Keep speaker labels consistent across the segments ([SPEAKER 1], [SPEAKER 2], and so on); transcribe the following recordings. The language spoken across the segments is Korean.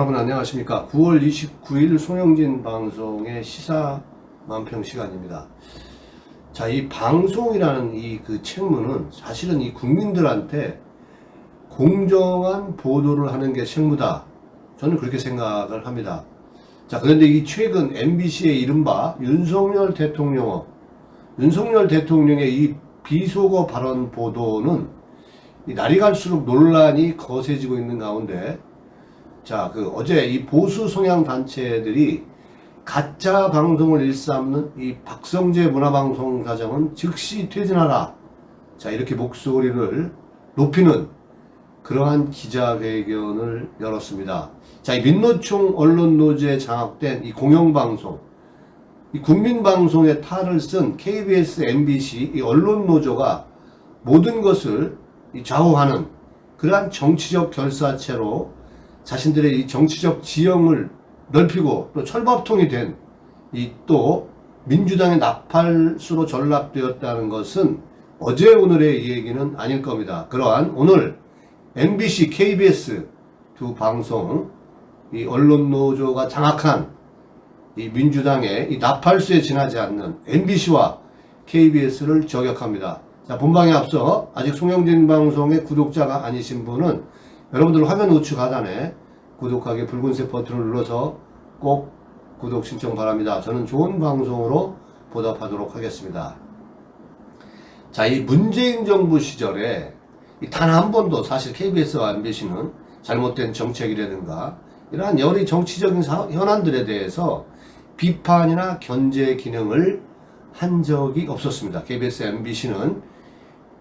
[SPEAKER 1] 여러분 안녕하십니까. 9월 29일 송영진 방송의 시사 만평 시간입니다. 자, 이 방송이라는 이 그 책무는 사실은 이 국민들한테 공정한 보도를 하는 게 책무다. 저는 그렇게 생각을 합니다. 자, 그런데 이 최근 MBC의 이른바 윤석열 대통령의 이 비속어 발언 보도는 이 날이 갈수록 논란이 거세지고 있는 가운데, 자, 어제 이 보수 성향 단체들이 가짜 방송을 일삼는 이 박성재 문화방송 사장은 즉시 퇴진하라. 자, 이렇게 목소리를 높이는 그러한 기자회견을 열었습니다. 자, 이 민노총 언론노조에 장악된 이 공영방송, 이 국민방송의 탈을 쓴 KBS, MBC, 이 언론노조가 모든 것을 좌우하는 그러한 정치적 결사체로 자신들의 이 정치적 지형을 넓히고 또 철밥통이 된 이 또 민주당의 나팔수로 전락되었다는 것은 어제 오늘의 얘기는 아닐 겁니다. 그러한 오늘 MBC, KBS 두 방송 이 언론노조가 장악한 이 민주당의 이 나팔수에 지나지 않는 MBC와 KBS를 저격합니다. 자, 본방에 앞서 아직 송영진 방송의 구독자가 아니신 분은 여러분들 화면 우측 하단에 구독하기 붉은색 버튼을 눌러서 꼭 구독 신청 바랍니다. 저는 좋은 방송으로 보답하도록 하겠습니다. 자, 이 문재인 정부 시절에 단 한 번도 사실 KBS와 MBC는 잘못된 정책이라든가 이러한 여러 정치적인 현안들에 대해서 비판이나 견제 기능을 한 적이 없었습니다. KBS, MBC는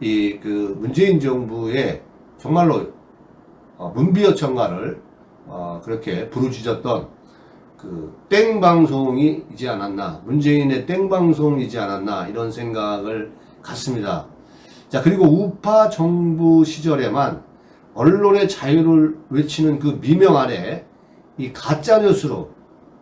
[SPEAKER 1] 이 문재인 정부의 정말로 문비어 청가를 그렇게 부르짖었던 땡방송이지 않았나, 문재인의 땡방송이지 않았나, 이런 생각을 갖습니다. 자, 그리고 우파 정부 시절에만 언론의 자유를 외치는 그 미명 아래 이 가짜뉴스로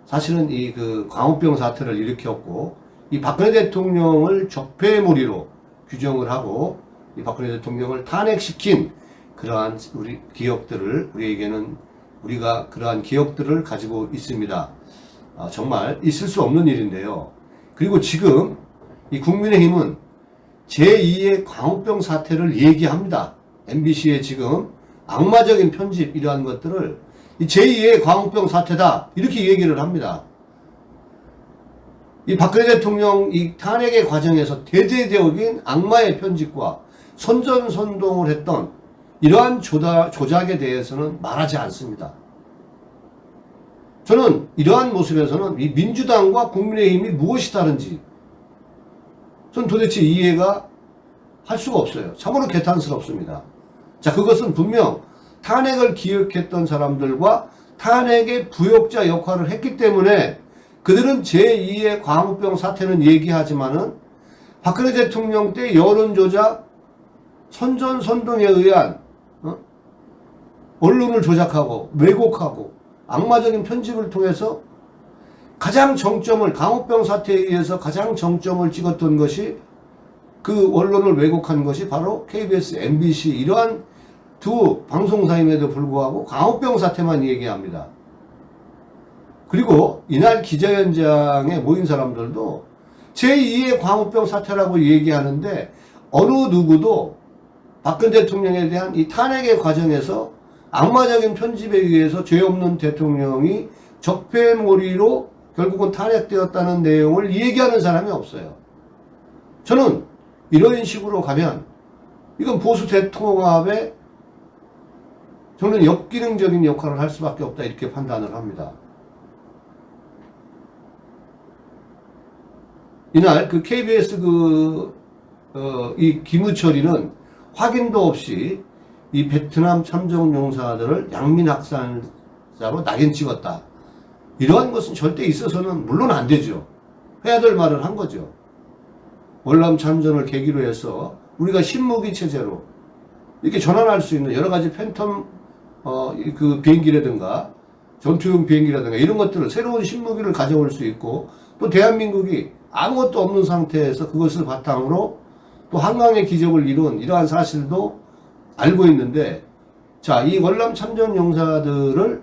[SPEAKER 1] 사실은 이 광우병 사태를 일으켰고, 이 박근혜 대통령을 적폐무리로 규정을 하고 이 박근혜 대통령을 탄핵시킨 그러한 우리가 그러한 기억들을 가지고 있습니다. 정말 있을 수 없는 일인데요. 그리고 지금 이 국민의힘은 제2의 광우병 사태를 얘기합니다. MBC의 지금 악마적인 편집, 이러한 것들을 이 제2의 광우병 사태다, 이렇게 얘기를 합니다. 이 박근혜 대통령 이 탄핵의 과정에서 대대적인 악마의 편집과 선전선동을 했던 이러한 조작에 대해서는 말하지 않습니다. 저는 이러한 모습에서는 이 민주당과 국민의힘이 무엇이 다른지 저는 도대체 이해가 할 수가 없어요. 참으로 개탄스럽습니다. 자, 그것은 분명 탄핵을 기획했던 사람들과 탄핵의 부역자 역할을 했기 때문에 그들은 제2의 광우병 사태는 얘기하지만은 박근혜 대통령 때 여론조작, 선전선동에 의한 언론을 조작하고 왜곡하고 악마적인 편집을 통해서 가장 정점을, 광우병 사태에 의해서 가장 정점을 찍었던 것이, 그 언론을 왜곡한 것이 바로 KBS, MBC 이러한 두 방송사임에도 불구하고 광우병 사태만 얘기합니다. 그리고 이날 기자연장에 모인 사람들도 제2의 광우병 사태라고 얘기하는데 어느 누구도 박근혜 대통령에 대한 이 탄핵의 과정에서 악마적인 편집에 의해서 죄 없는 대통령이 적폐몰이로 결국은 탄핵되었다는 내용을 얘기하는 사람이 없어요. 저는 이런 식으로 가면 이건 보수 대통합에 저는 역기능적인 역할을 할 수밖에 없다, 이렇게 판단을 합니다. 이날 KBS 이 김우철이는 확인도 없이 이 베트남 참전 용사들을 양민학살자로 낙인 찍었다. 이러한 것은 절대 있어서는 물론 안 되죠. 해야 될 말을 한 거죠. 월남 참전을 계기로 해서 우리가 신무기 체제로 이렇게 전환할 수 있는 여러 가지 팬텀 비행기라든가 전투용 비행기라든가 이런 것들을, 새로운 신무기를 가져올 수 있고, 또 대한민국이 아무것도 없는 상태에서 그것을 바탕으로 또 한강의 기적을 이룬 이러한 사실도 알고 있는데, 자, 이 월남 참전 용사들을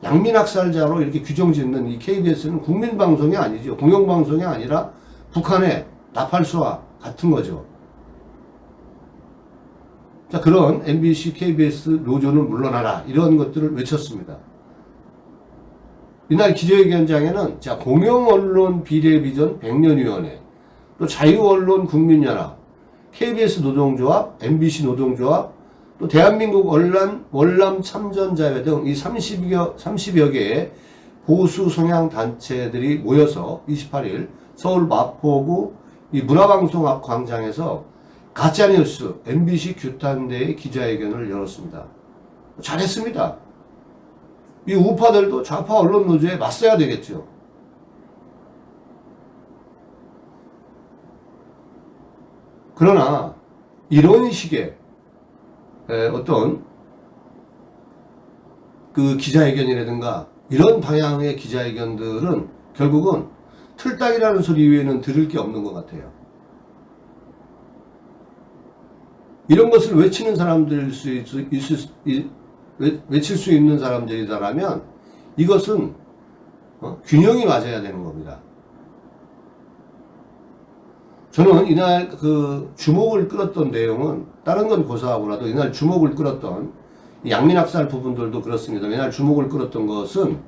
[SPEAKER 1] 양민학살자로 이렇게 규정짓는 이 KBS는 국민방송이 아니죠. 공영방송이 아니라 북한의 나팔수와 같은 거죠. 자, 그런 MBC, KBS 노조는 물러나라, 이런 것들을 외쳤습니다. 이날 기자회견장에는 자, 공영언론 비례비전 100년위원회, 또 자유언론 국민연합, KBS 노동조합, MBC 노동조합, 또 대한민국 월남 참전자회 등 이 30여 개의 보수 성향 단체들이 모여서 28일 서울 마포구 이 문화방송 앞 광장에서 가짜뉴스 MBC 규탄대의 기자회견을 열었습니다. 잘했습니다. 이 우파들도 좌파 언론 노조에 맞서야 되겠죠. 그러나 이런 식의 어떤 그 기자회견이라든가 이런 방향의 기자회견들은 결국은 틀딱이라는 소리 외에는 들을 게 없는 것 같아요. 이런 것을 외치는 사람들일 외칠 수 있는 사람들이다라면 이것은 균형이 맞아야 되는 겁니다. 저는 이날 그 주목을 끌었던 내용은 다른 건 고사하고라도 이날 주목을 끌었던 양민학살 부분들도 그렇습니다. 이날 주목을 끌었던 것은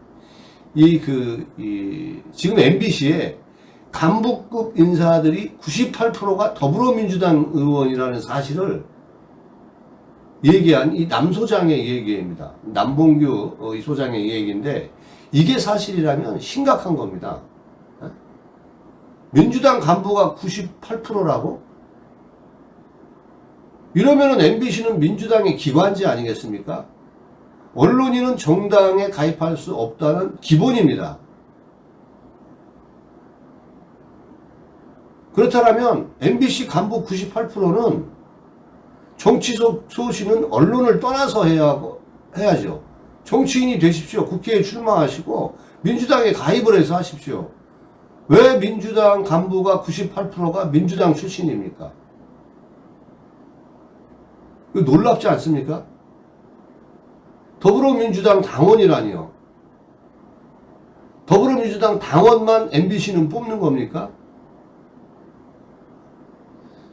[SPEAKER 1] 지금 MBC에 간부급 인사들이 98%가 더불어민주당 의원이라는 사실을 얘기한 이 남 소장의 얘기입니다. 남봉규 이 소장의 얘기인데 이게 사실이라면 심각한 겁니다. 민주당 간부가 98%라고? 이러면은 MBC는 민주당의 기관지 아니겠습니까? 언론인은 정당에 가입할 수 없다는 기본입니다. 그렇다면 MBC 간부 98%는 정치 소신은 언론을 떠나서 해야죠. 정치인이 되십시오. 국회에 출마하시고 민주당에 가입을 해서 하십시오. 왜 민주당 간부가 98%가 민주당 출신입니까? 이거 놀랍지 않습니까? 더불어민주당 당원이라니요. 더불어민주당 당원만 MBC는 뽑는 겁니까?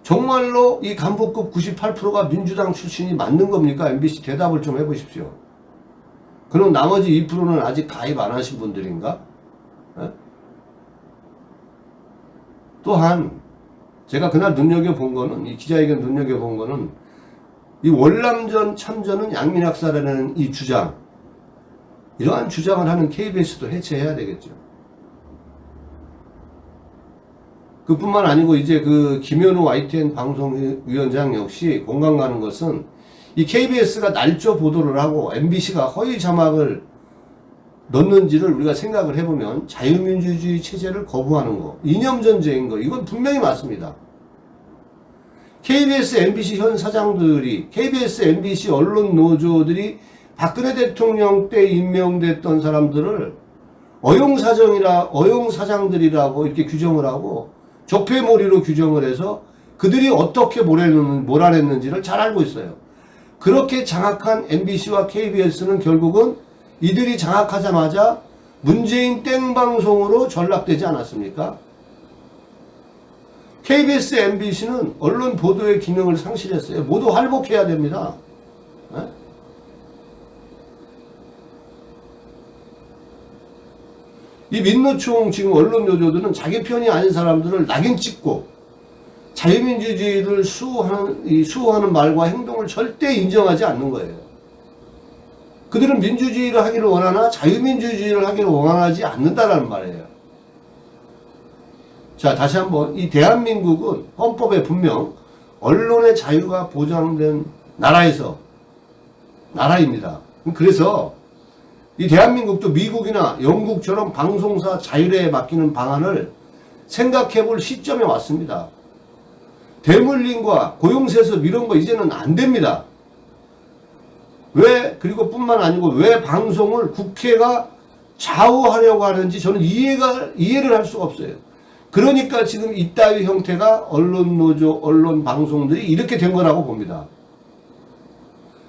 [SPEAKER 1] 정말로 이 간부급 98%가 민주당 출신이 맞는 겁니까? MBC 대답을 좀 해보십시오. 그럼 나머지 2%는 아직 가입 안 하신 분들인가? 네? 또한 제가 그날 눈여겨본 거는 이 기자회견 눈여겨본 거는 이 월남전 참전은 양민학살이라는 이 주장, 이러한 주장을 하는 KBS도 해체해야 되겠죠. 그뿐만 아니고 이제 그 김현우 YTN 방송위원장 역시 공감 가는 것은 이 KBS가 날조 보도를 하고 MBC가 허위 자막을 넣는지를 우리가 생각을 해보면 자유민주주의 체제를 거부하는 거, 이념전쟁인 거, 이건 분명히 맞습니다. KBS, MBC 현 사장들이, KBS, MBC 언론 노조들이 박근혜 대통령 때 임명됐던 사람들을 어용사장들이라고 이렇게 규정을 하고 적폐몰이로 규정을 해서 그들이 어떻게 몰아냈는지를 잘 알고 있어요. 그렇게 장악한 MBC와 KBS는 결국은 이들이 장악하자마자 문재인 땡방송으로 전락되지 않았습니까? KBS, MBC는 언론 보도의 기능을 상실했어요. 모두 할복해야 됩니다. 네? 이 민노총 지금 언론 노조들은 자기 편이 아닌 사람들을 낙인 찍고 자유민주주의를 수호하는 말과 행동을 절대 인정하지 않는 거예요. 그들은 민주주의를 하기를 원하나 자유민주주의를 하기를 원하지 않는다라는 말이에요. 자, 다시 한번 이 대한민국은 헌법에 분명 언론의 자유가 보장된 나라입니다. 그래서 이 대한민국도 미국이나 영국처럼 방송사 자율에 맡기는 방안을 생각해 볼 시점에 왔습니다. 대물림과 고용세습 이런 거 이제는 안 됩니다. 왜, 그리고 뿐만 아니고 왜 방송을 국회가 좌우하려고 하는지 저는 이해를 할 수가 없어요. 그러니까 지금 이따위 형태가 언론노조, 언론방송들이 이렇게 된 거라고 봅니다.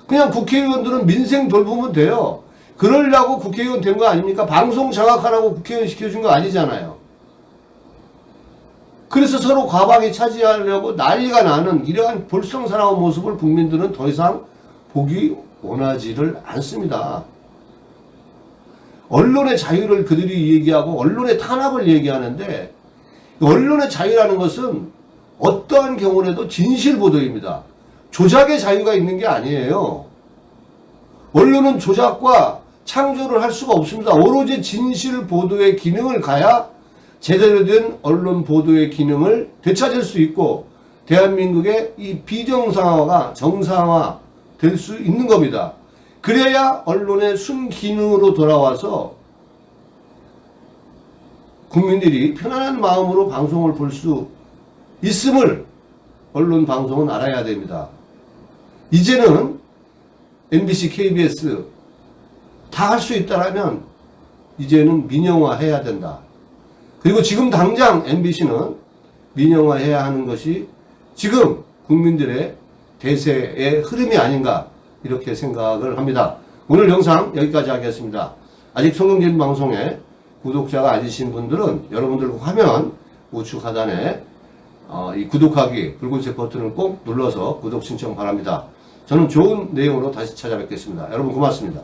[SPEAKER 1] 그냥 국회의원들은 민생 돌보면 돼요. 그러려고 국회의원 된 거 아닙니까? 방송 장악하라고 국회의원 시켜준 거 아니잖아요. 그래서 서로 과방위 차지하려고 난리가 나는 이러한 볼썽사나운 모습을 국민들은 더 이상 보기 원하지를 않습니다. 언론의 자유를 그들이 얘기하고 언론의 탄압을 얘기하는데, 언론의 자유라는 것은 어떠한 경우에도 진실 보도입니다. 조작의 자유가 있는 게 아니에요. 언론은 조작과 창조를 할 수가 없습니다. 오로지 진실 보도의 기능을 가야 제대로 된 언론 보도의 기능을 되찾을 수 있고, 대한민국의 이 비정상화가 정상화 될 수 있는 겁니다. 그래야 언론의 순기능으로 돌아와서 국민들이 편안한 마음으로 방송을 볼 수 있음을 언론 방송은 알아야 됩니다. 이제는 MBC, KBS 다 할 수 있다라면 이제는 민영화해야 된다. 그리고 지금 당장 MBC는 민영화해야 하는 것이 지금 국민들의 대세의 흐름이 아닌가 이렇게 생각을 합니다. 오늘 영상 여기까지 하겠습니다. 아직 송영진 방송에 구독자가 아니신 분들은 여러분들 화면 우측 하단에 이 구독하기 붉은색 버튼을 꼭 눌러서 구독 신청 바랍니다. 저는 좋은 내용으로 다시 찾아뵙겠습니다. 여러분 고맙습니다.